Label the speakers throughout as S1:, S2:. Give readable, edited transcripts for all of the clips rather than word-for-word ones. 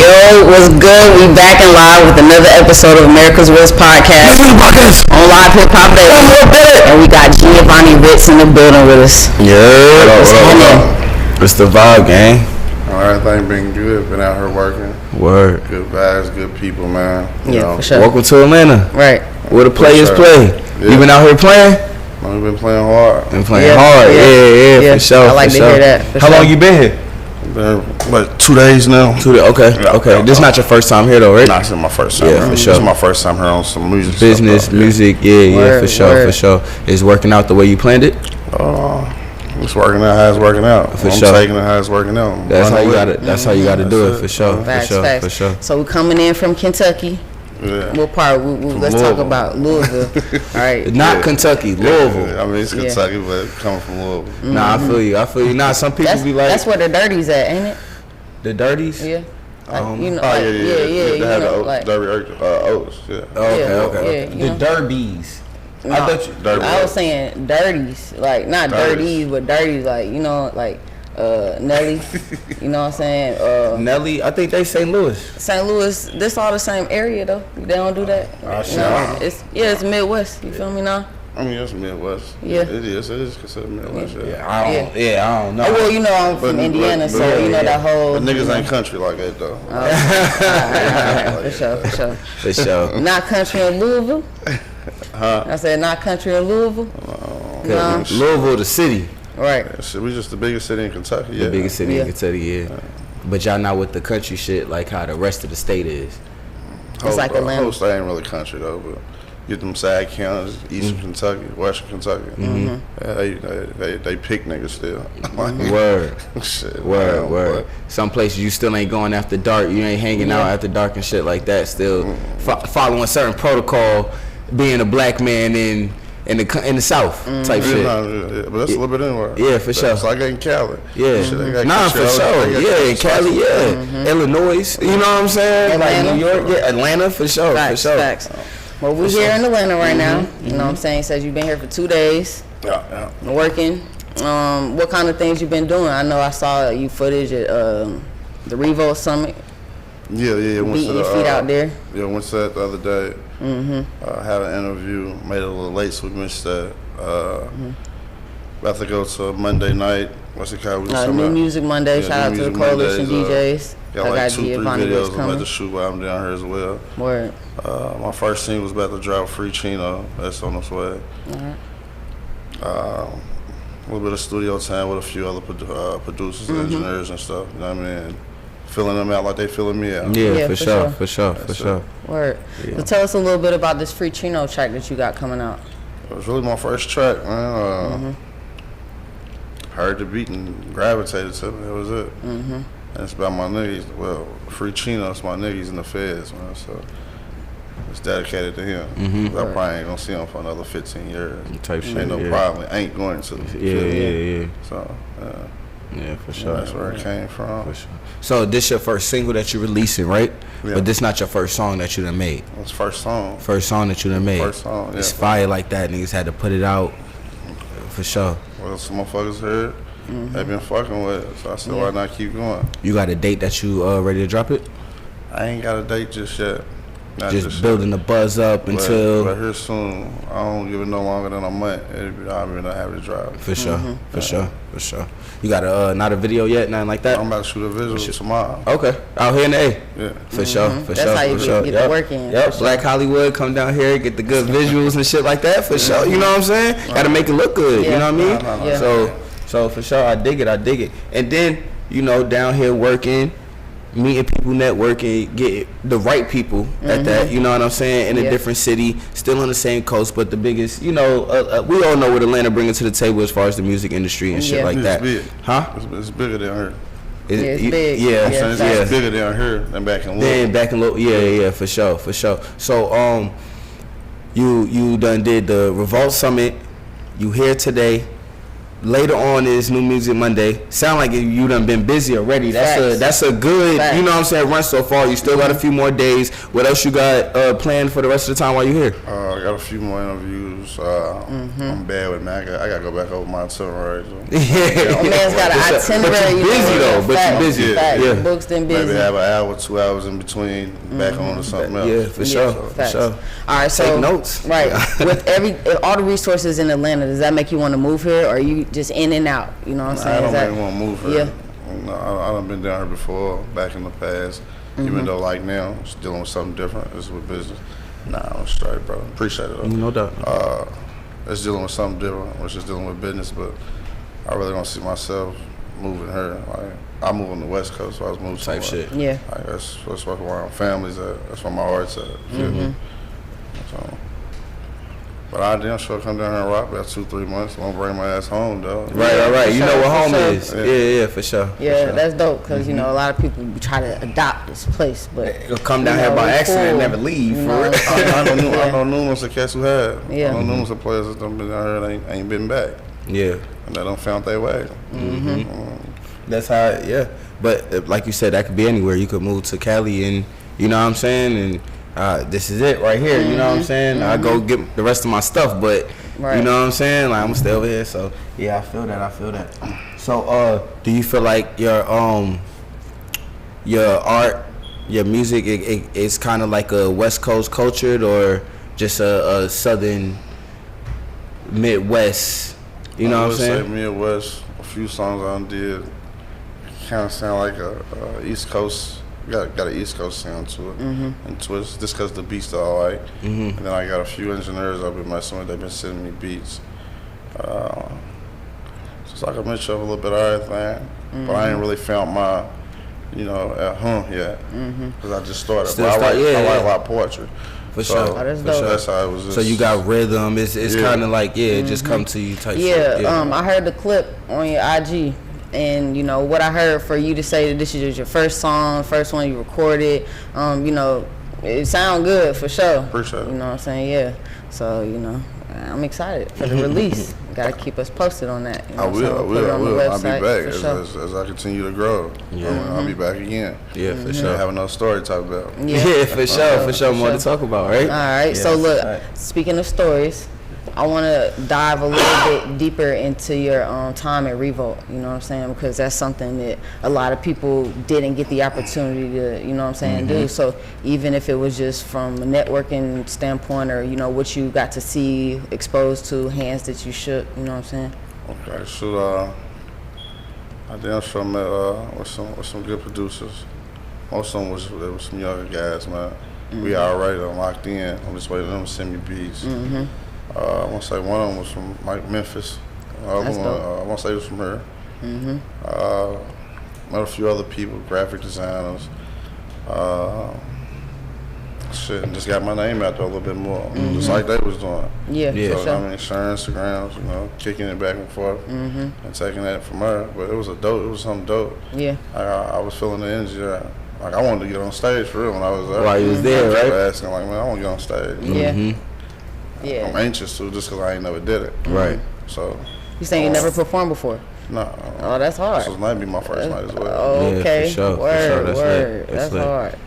S1: Yo, what's good? We back in live with another episode of America's Realest Podcast on Live Hip Hop Day. And we got Giovanni Ritz in the building with us.
S2: Yeah,
S1: what's happening?
S2: What's the vibe, gang?
S3: Everything been good. Been out here working.
S2: Word.
S3: Good vibes, good people, man.
S1: For sure.
S2: Welcome to Atlanta.
S1: Right.
S2: Where the players play. Yeah. You been out here playing?
S3: I've been playing hard.
S2: Been playing hard. Yeah, for sure.
S1: I like to hear that.
S2: How long you been here?
S3: But 2 days now.
S2: 2 days. Okay.
S3: Yeah,
S2: okay. This is not your first time here though, right?
S3: Nah, this is my first time.
S2: Yeah, for sure.
S3: This is my first time here on some music.
S2: Business,
S3: stuff,
S2: music. Yeah, for sure. Is working out the way you planned it?
S3: It's working out how it's working out.
S2: For
S3: I'm
S2: sure.
S3: taking it how it's working out.
S2: That's how you got it. That's how you got to do it. For sure.
S1: Facts.
S2: For sure.
S1: So we're coming in from Kentucky.
S3: Yeah.
S1: What part? Let's talk about Louisville. All right.
S2: Not Kentucky, Louisville.
S3: Yeah. I mean, it's Kentucky, but coming from Louisville.
S2: Nah, I feel you. Nah, some people be like.
S1: That's where the dirties at, ain't it?
S2: The dirties?
S1: Yeah. Like, you know,
S3: yeah.
S1: You
S3: They have
S1: know,
S3: the
S1: like,
S3: O's, yeah.
S2: Okay.
S1: Yeah, you know.
S2: The derbies.
S1: No,
S2: I thought you.
S1: I was saying dirties, like not dirties, but dirties, like you know, like Nelly. You know what I'm saying?
S2: Nelly, I think they St. Louis.
S1: St. Louis, this all the same area though. They don't do that. No, it's Midwest. You feel me now?
S3: I mean, it's Midwest.
S1: Yeah.
S3: It is considered Midwest,
S2: I don't know.
S1: Oh, well, you know, I'm from Indiana, so you know that whole.
S3: But niggas ain't country like that, though.
S1: For sure. Not country in Louisville?
S3: Huh?
S1: I said not country in Louisville? No.
S2: Louisville, the city.
S1: Right.
S3: Yeah, we just the biggest city in Kentucky, yeah.
S2: The biggest city in Kentucky, yeah. But y'all not with the country shit like how the rest of the state is.
S1: It's like Atlanta.
S3: Whole state ain't really country, though, but get them side counties, Eastern Kentucky, Western Kentucky. Yeah, they pick niggas still.
S2: Word.
S3: Shit,
S2: Word.
S3: But
S2: Some places you still ain't going after dark. You ain't hanging out after dark and shit like that. Still following certain protocol. Being a black man in the South type shit.
S3: But that's a little bit anywhere.
S2: Yeah, for sure.
S3: It's like in Cali.
S2: Yeah.
S3: Shit,
S2: for sure. Yeah, in Cali, Illinois. You know what I'm saying?
S1: Atlanta.
S2: Like New York, Atlanta for sure.
S1: Facts. Well, we're here in Atlanta right now. You know what I'm saying? Says you've been here for 2 days.
S3: Yeah.
S1: Working. What kind of things you been doing? I know I saw you footage at the Revo Summit.
S3: Yeah.
S1: Beating your feet out there.
S3: Yeah, went to that the other day. Had an interview, made it a little late, so we missed that. About to go to Monday night. What's it called?
S1: New Music Monday. Shout out to the Coalition DJs.
S3: Got like 2-3 videos I'm about to shoot while I'm down here as well.
S1: Word.
S3: My first single was about to drop, Free Chino. That's on its way. A little bit of studio time with a few other producers and engineers and stuff. You know what I mean? Filling them out like they filling me out.
S2: Yeah, for sure.
S1: Word. So tell us a little bit about this Free Chino track that you got coming out.
S3: It was really my first track, man. Heard the beat and gravitated to it. That was it. And it's about my niggas. Well, Free Chino, it's my niggas in the feds, man. So it's dedicated to him. I probably ain't gonna see him for another 15 years.
S2: Type shit.
S3: Ain't no problem. Ain't going to.
S2: Yeah.
S3: So.
S2: Yeah, for sure.
S3: That's where it came from.
S2: For sure. So this your first single that you're releasing, right?
S3: Yeah.
S2: But this not your first song that you done made.
S3: It's first song.
S2: First song that you done made.
S3: First song, yeah.
S2: It's fire like that. Niggas had to put it out. For sure.
S3: Well, some motherfuckers heard. They been fucking with it. So I said, why not keep going?
S2: You got a date that you ready to drop it?
S3: I ain't got a date just yet.
S2: Just building the buzz up until.
S3: But here soon. I don't give it no longer than a month. I'll be not happy to drop it.
S2: For sure. You got a not a video yet, nothing like that.
S3: I'm about to shoot a visual tomorrow.
S2: Okay, out here in the A.
S3: Yeah.
S2: For sure.
S1: That's how you get the work in.
S2: Yep. Black Hollywood, come down here, get the good visuals and shit like that. For sure. You know what I'm saying? Got to make it look good. You know what I mean? So for sure, I dig it. And then down here working. Meeting people, networking, get the right people at that, you know what I'm saying, in a different city, still on the same coast, but the biggest, we all know what Atlanta brings to the table as far as the music industry and shit like that.
S3: Big.
S2: Huh?
S3: It's bigger than here.
S1: It's big.
S3: It's bigger down here than back in Louisville.
S2: Yeah, for sure. So, you done did the Revolt Summit, you here today. Later on is New Music Monday. Sound like you done been busy already. That's a good, you know what I'm saying, run so far. You still got a few more days. What else you got planned for the rest of the time while you're here?
S3: I got a few more interviews. I'm bad with Mac. I gotta go back over my itinerary. So.
S1: Yeah, man's got an itinerary.
S2: But you busy though. But you busy.
S1: Yeah. Books then busy.
S3: Maybe have an hour, 2 hours in between, back on to something else.
S2: Yeah, for sure. For sure.
S1: All right, so
S2: take notes.
S1: Right. With all the resources in Atlanta, does that make you want to move here, or are you just in and out? You know what I'm saying?
S3: I don't really want to move here.
S1: Yeah.
S3: No, I done been down here before, back in the past. Even though like now, it's dealing with something different. It's with business. Nah, I'm straight, bro. Appreciate it though.
S2: No doubt.
S3: It's dealing with something different, which is dealing with business, but I really don't see myself moving here. Like I move on the West Coast, so I was moving
S2: type
S3: somewhere.
S2: shit.
S1: Yeah.
S3: Like, that's where my family's at. That's where my heart's at. So, but I damn sure come down here and rock about 2-3 months. Won't bring my ass home though.
S2: Right. You know what home
S1: sure.
S2: is. Yeah, for sure.
S1: Yeah, that's dope because you know a lot of people try to adopt this place, but
S2: it'll come down here by accident and never leave. For real.
S3: I know numerous of cats who have.
S1: Yeah.
S3: I know numerous of players that done been down here and ain't been back.
S2: Yeah.
S3: And they done found their way.
S2: That's how. Yeah. But like you said, that could be anywhere. You could move to Cali and you know what I'm saying, and this is it right here. You know what I'm saying. I go get the rest of my stuff, but you know what I'm saying. Like I'm gonna stay over here. So yeah, I feel that. So do you feel like your art, your music, it's kind of like a West Coast cultured or just a Southern Midwest? You know what I'm saying?
S3: I would say Midwest. A few songs I did kind of sound like a East Coast. Got an East Coast sound to it and twist, just because the beats are all right. And then I got a few engineers I've been messing with. They've been sending me beats. So it's like a mixture of a little bit of everything. But I ain't really found my, at home yet. Because I just started. But I write a lot of poetry.
S2: For sure.
S3: That's how it was. Just,
S2: so you got rhythm. It's kind of like it just come to you type shit.
S1: Yeah. I heard the clip on your IG. And what I heard for you to say that this is your first song, first one you recorded, it sound good for sure.
S3: Appreciate it.
S1: You know what I'm saying? Yeah. So I'm excited for the release. Got to keep us posted on that.
S3: I will. I'll be back as I continue to grow.
S2: Yeah.
S3: I'll be back again.
S2: Yeah, for sure.
S3: Have another story to talk about.
S1: Yeah,
S2: for sure. More to talk about, right?
S1: All right. Yeah, so look, speaking of stories, I want to dive a little bit deeper into your time at Revolt, you know what I'm saying? Because that's something that a lot of people didn't get the opportunity to, do. So even if it was just from a networking standpoint or, what you got to see, exposed to, hands that you shook, you know what I'm saying?
S3: Okay, so I damn sure met with some good producers. Most of them was some younger guys, man. We already locked in. I'm just waiting for them to send me beats. I want to say one of them was from Memphis. I want to say it was from her. Met a few other people, graphic designers. And just got my name out there a little bit more, just like they was doing.
S1: Yeah.
S3: So
S1: sure.
S3: sharing Instagrams, kicking it back and forth, and taking that from her. But it was something dope.
S1: Yeah.
S3: I was feeling the energy. Like I wanted to get on stage for real when I was there.
S2: While you was there, right?
S3: I was asking man, I want to get on stage.
S1: Yeah. Yeah.
S3: I'm anxious to just because I ain't never did it.
S2: Right.
S3: So.
S1: You saying you never performed before?
S3: No.
S1: Oh, that's hard.
S3: This might be my first night as well.
S1: Oh, okay.
S2: Yeah, for sure.
S1: Word. That's
S2: lit.
S1: hard.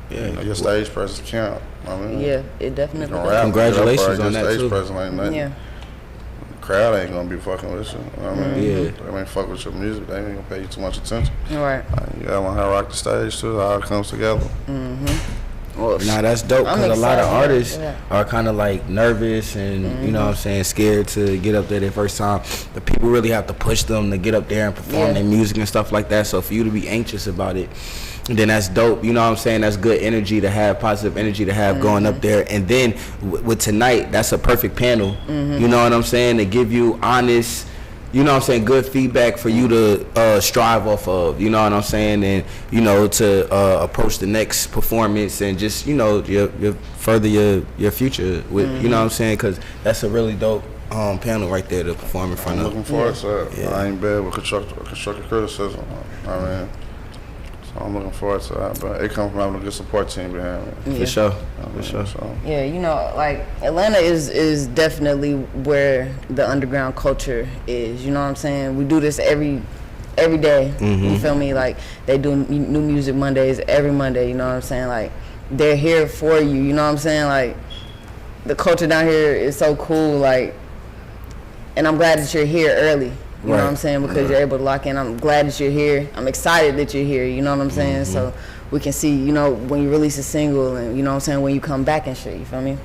S3: Yeah. Your stage presence count.
S1: Yeah, it definitely
S3: does.
S2: Congratulations on that too.
S3: Stage presence ain't nothing.
S1: Yeah.
S3: The crowd ain't gonna be fucking with you.
S2: Yeah.
S3: They ain't fuck with your music. They ain't gonna pay you too much attention.
S1: Right.
S3: You gotta learn how to rock the stage too. How it comes together.
S2: Well, that's dope because a lot of artists are kind of like nervous and you know what I'm saying, scared to get up there their first time. The people really have to push them to get up there and perform their music and stuff like that. So for you to be anxious about it, then that's dope. You know what I'm saying? That's good energy to have, positive energy to have going up there. And then with tonight, that's a perfect panel. You know what I'm saying? To give you honest, you know what I'm saying, good feedback for you to strive off of, you know what I'm saying, and to approach the next performance and just your further your future with you know what I'm saying, because that's a really dope panel right there to perform in front of.
S3: Looking forward to it. I ain't bad with constructive criticism. So I'm looking forward to that, but it comes from having a good support team behind me.
S2: For sure.
S1: Yeah, like Atlanta is definitely where the underground culture is. You know what I'm saying? We do this every day. You feel me? Like they do new music Mondays every Monday. You know what I'm saying? Like they're here for you. You know what I'm saying? Like the culture down here is so cool, like, and I'm glad that you're here early. You know what I'm saying? Because you're able to lock in. I'm glad that you're here. I'm excited that you're here. You know what I'm saying? So we can see, you know, when you release a single and, you know what I'm saying, when you come back and shit. You feel me?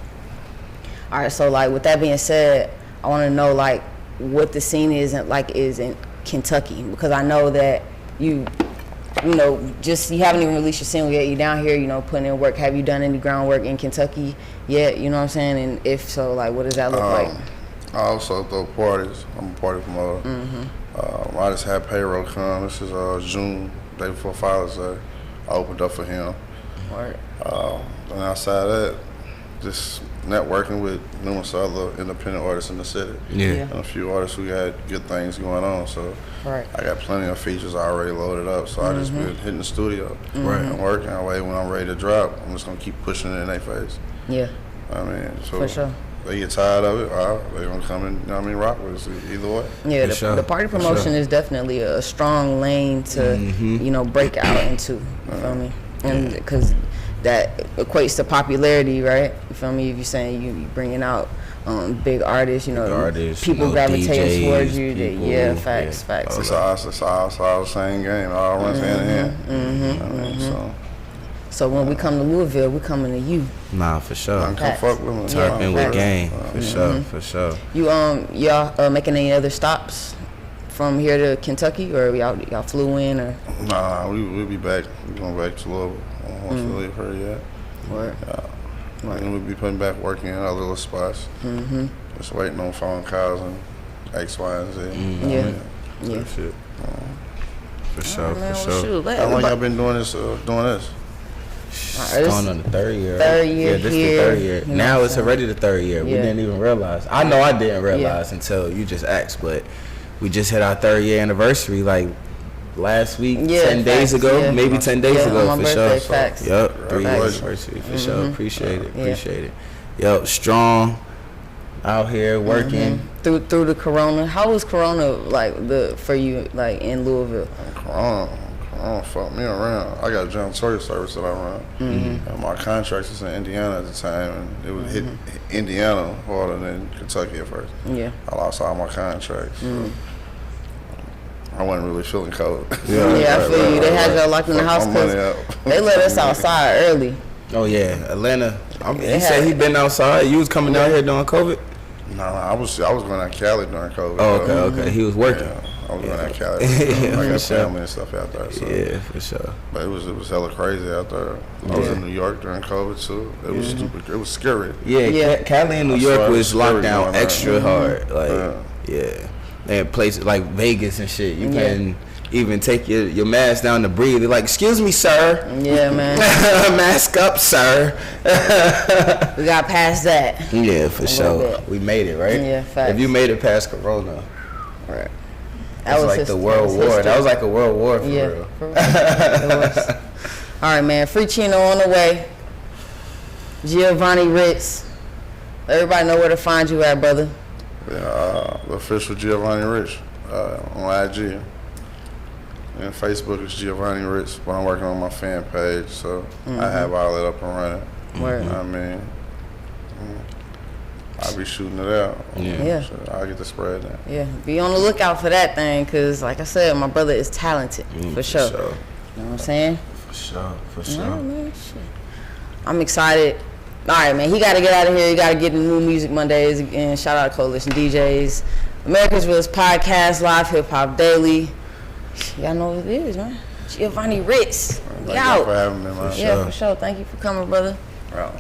S1: All right. So, like, with that being said, I want to know, like, what the scene is in Kentucky. Because I know that you know, just you haven't even released your single yet. You're down here, you know, putting in work. Have you done any groundwork in Kentucky yet? You know what I'm saying? And if so, like, what does that look like?
S3: I also throw parties. I'm a party promoter. I just had payroll come. This is June, day before Father's Day. I opened up for him.
S1: Word.
S3: And outside of that, just networking with numerous other independent artists in the city. And a few artists who had good things going on. So I got plenty of features already loaded up. So I just been hitting the studio and working. That way, when I'm ready to drop, I'm just gonna keep pushing it in their face. I mean, so
S1: for sure.
S3: They get tired of it, they're gonna come and, you know what I mean, rock with us either way.
S1: Yeah, the party promotion is definitely a strong lane to, you know, break out into. You feel me? And because that equates to popularity, right? You feel me? If you're saying you bringing out big artists, you know, people gravitating towards you. Facts.
S3: It's all the same game. All runs hand in hand.
S1: So when we come to Louisville, we coming to you.
S2: Nah, for sure.
S3: Come fuck with me.
S2: Turpin with game. For sure.
S1: You y'all making any other stops from here to Kentucky, or y'all flew in, or?
S3: Nah, we'll be back. We're going back to Louisville. I don't want to leave her yet.
S1: Word.
S3: And we'll be putting back work in other little spots. Just waiting on phone calls and X, Y, and Z.
S1: Yeah.
S2: Shit. For sure.
S1: Man,
S2: For
S1: well,
S2: sure.
S1: shoot,
S3: How long y'all been doing this?
S2: It's going on the third year.
S1: Third year.
S2: Yeah, this
S1: here,
S2: the third year.
S1: You know
S2: Now it's already the third year. We didn't even realize. I know I didn't realize until you just asked, but we just hit our 3rd year anniversary like last week, 10 days ago, maybe 10 days ago
S1: on my
S2: for
S1: birthday,
S2: sure.
S1: Facts.
S2: Yup, 3 year anniversary for sure. Appreciate it. Yup, strong out here working.
S1: Through the corona. How was corona like for you, like in Louisville?
S3: Corona fucked me around. I got a janitorial service that I run. And my contract was in Indiana at the time, and it would hit Indiana harder than Kentucky at first. I lost all my contracts. So I wasn't really feeling cold.
S1: I feel you. They had y'all locked in the house because they let us outside early.
S2: Oh yeah, Atlanta. He said he been outside. You was coming down here during COVID?
S3: No, I was going out Cali during COVID.
S2: Oh, okay. He was working.
S3: I was going out Cali. I got family and stuff out there. So.
S2: Yeah, for sure.
S3: But it was hella crazy out there. I was in New York during COVID too. It was stupid. It was scary.
S2: Yeah. Cali and New York was locked down extra hard. Like, they had places like Vegas and shit. You can even take your mask down to breathe. They're like, excuse me, sir.
S1: Yeah, man.
S2: Mask up, sir.
S1: We got past that.
S2: Yeah, for sure. We made it, right?
S1: Yeah, facts.
S2: If you made it past Corona.
S1: Right.
S2: That was like the World War. That was like a World War for real.
S1: For real. It was. All right, man. Free Chino on the way. Giovanni Ritz. Let everybody know where to find you at, brother.
S3: The official Giovanni Rich on IG. And Facebook is Giovanni Ritz, but I'm working on my fan page, so I have all that up and running.
S1: Word.
S3: I mean, I'll be shooting it out. So I'll get the spread now.
S1: Yeah, be on the lookout for that thing, because like I said, my brother is talented, for sure. You know what I'm saying?
S2: For sure.
S1: All right, man, shit. I'm excited. All right, man, he got to get out of here. He got to get the new Music Mondays again. Shout out to Coalition DJs. America's Realest Podcast, Live Hip Hop Daily. Y'all know what it is, man. Giovanni Ritz.
S3: Thank you for having me, man.
S1: For sure. Thank you for coming, brother.
S3: Right.